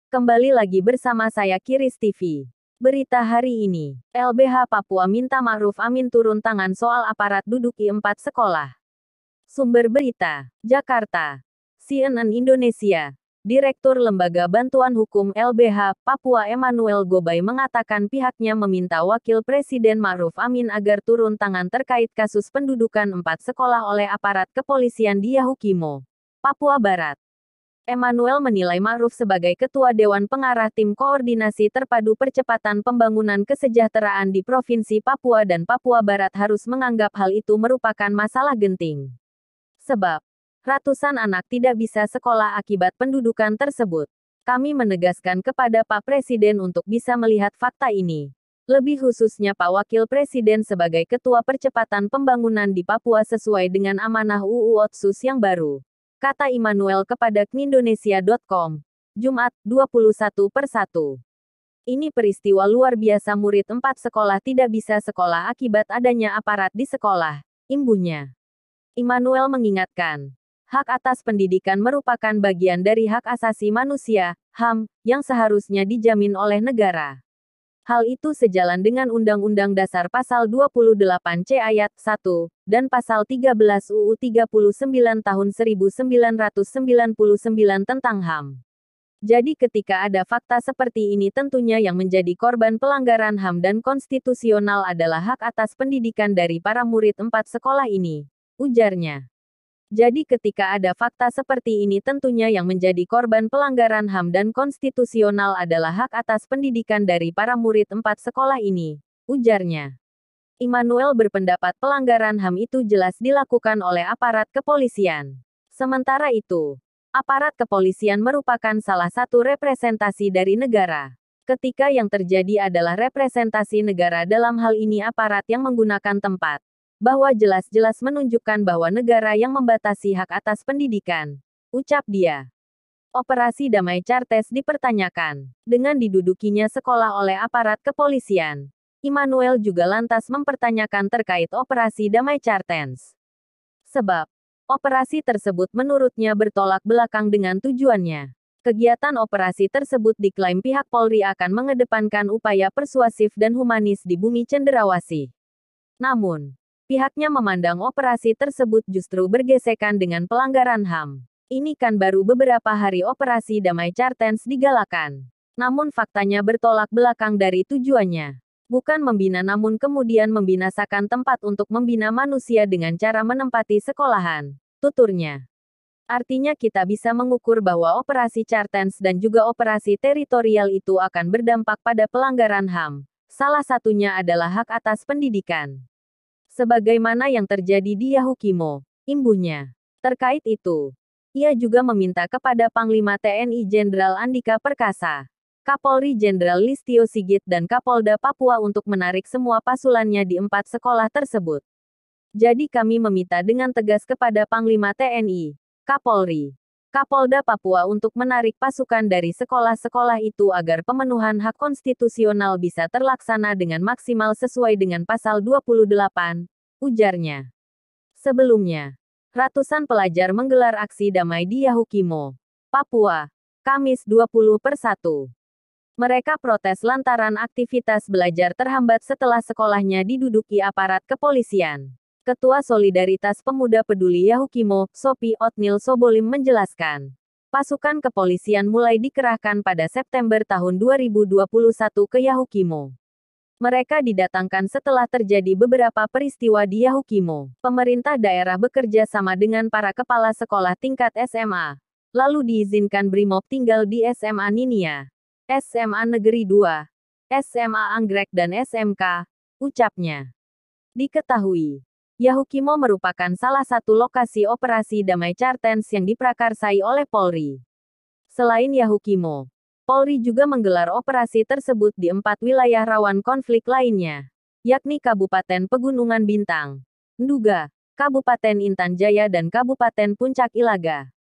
Kembali lagi bersama saya Kiris TV. Berita hari ini, LBH Papua minta Ma'ruf Amin turun tangan soal aparat duduki 4 sekolah. Sumber berita, Jakarta. CNN Indonesia. Direktur Lembaga Bantuan Hukum LBH Papua Emmanuel Gobay mengatakan pihaknya meminta Wakil Presiden Ma'ruf Amin agar turun tangan terkait kasus pendudukan 4 sekolah oleh aparat kepolisian di Yahukimo, Papua Barat. Emmanuel menilai Ma'ruf sebagai Ketua Dewan Pengarah Tim Koordinasi Terpadu Percepatan Pembangunan Kesejahteraan di Provinsi Papua dan Papua Barat harus menganggap hal itu merupakan masalah genting. Sebab, ratusan anak tidak bisa sekolah akibat pendudukan tersebut. Kami menegaskan kepada Pak Presiden untuk bisa melihat fakta ini. Lebih khususnya Pak Wakil Presiden sebagai Ketua Percepatan Pembangunan di Papua sesuai dengan amanah UU Otsus yang baru. Kata Immanuel kepada knindonesia.com, Jumat, 21/1. Ini peristiwa luar biasa, murid 4 sekolah tidak bisa sekolah akibat adanya aparat di sekolah, imbuhnya. Immanuel mengingatkan, hak atas pendidikan merupakan bagian dari hak asasi manusia, HAM, yang seharusnya dijamin oleh negara. Hal itu sejalan dengan Undang-Undang Dasar Pasal 28C Ayat 1, dan Pasal 13 UU 39 Tahun 1999 tentang HAM. Jadi ketika ada fakta seperti ini tentunya yang menjadi korban pelanggaran HAM dan konstitusional adalah hak atas pendidikan dari para murid 4 sekolah ini, ujarnya. Jadi ketika ada fakta seperti ini tentunya yang menjadi korban pelanggaran HAM dan konstitusional adalah hak atas pendidikan dari para murid 4 sekolah ini, ujarnya. Immanuel berpendapat pelanggaran HAM itu jelas dilakukan oleh aparat kepolisian. Sementara itu, aparat kepolisian merupakan salah satu representasi dari negara. Ketika yang terjadi adalah representasi negara dalam hal ini aparat yang menggunakan tempat, bahwa jelas-jelas menunjukkan bahwa negara yang membatasi hak atas pendidikan, ucap dia. Operasi Damai Cartes dipertanyakan, dengan didudukinya sekolah oleh aparat kepolisian. Immanuel juga lantas mempertanyakan terkait Operasi Damai Cartes. Sebab, operasi tersebut menurutnya bertolak belakang dengan tujuannya. Kegiatan operasi tersebut diklaim pihak Polri akan mengedepankan upaya persuasif dan humanis di bumi cenderawasih. Namun, pihaknya memandang operasi tersebut justru bergesekan dengan pelanggaran HAM. Ini kan baru beberapa hari Operasi Damai Cartes digalakan. Namun faktanya bertolak belakang dari tujuannya. Bukan membina namun kemudian membinasakan tempat untuk membina manusia dengan cara menempati sekolahan, tuturnya. Artinya kita bisa mengukur bahwa Operasi Cartes dan juga operasi teritorial itu akan berdampak pada pelanggaran HAM. Salah satunya adalah hak atas pendidikan. Sebagaimana yang terjadi di Yahukimo, imbuhnya. Terkait itu, ia juga meminta kepada Panglima TNI Jenderal Andika Perkasa, Kapolri Jenderal Listio Sigit dan Kapolda Papua untuk menarik semua pasulannya di 4 sekolah tersebut. Jadi kami meminta dengan tegas kepada Panglima TNI, Kapolri, Kapolda Papua untuk menarik pasukan dari sekolah-sekolah itu agar pemenuhan hak konstitusional bisa terlaksana dengan maksimal sesuai dengan Pasal 28, ujarnya. Sebelumnya, ratusan pelajar menggelar aksi damai di Yahukimo, Papua, Kamis 20/1. Mereka protes lantaran aktivitas belajar terhambat setelah sekolahnya diduduki aparat kepolisian. Ketua Solidaritas Pemuda Peduli Yahukimo, Sophie Otnil Sobolim menjelaskan, pasukan kepolisian mulai dikerahkan pada September tahun 2021 ke Yahukimo. Mereka didatangkan setelah terjadi beberapa peristiwa di Yahukimo. Pemerintah daerah bekerja sama dengan para kepala sekolah tingkat SMA. Lalu diizinkan Brimob tinggal di SMA Ninia, SMA Negeri 2, SMA Anggrek dan SMK, ucapnya. Diketahui, Yahukimo merupakan salah satu lokasi operasi Damai Cartes yang diprakarsai oleh Polri. Selain Yahukimo, Polri juga menggelar operasi tersebut di 4 wilayah rawan konflik lainnya, yakni Kabupaten Pegunungan Bintang, Nduga, Kabupaten Intan Jaya dan Kabupaten Puncak Ilaga.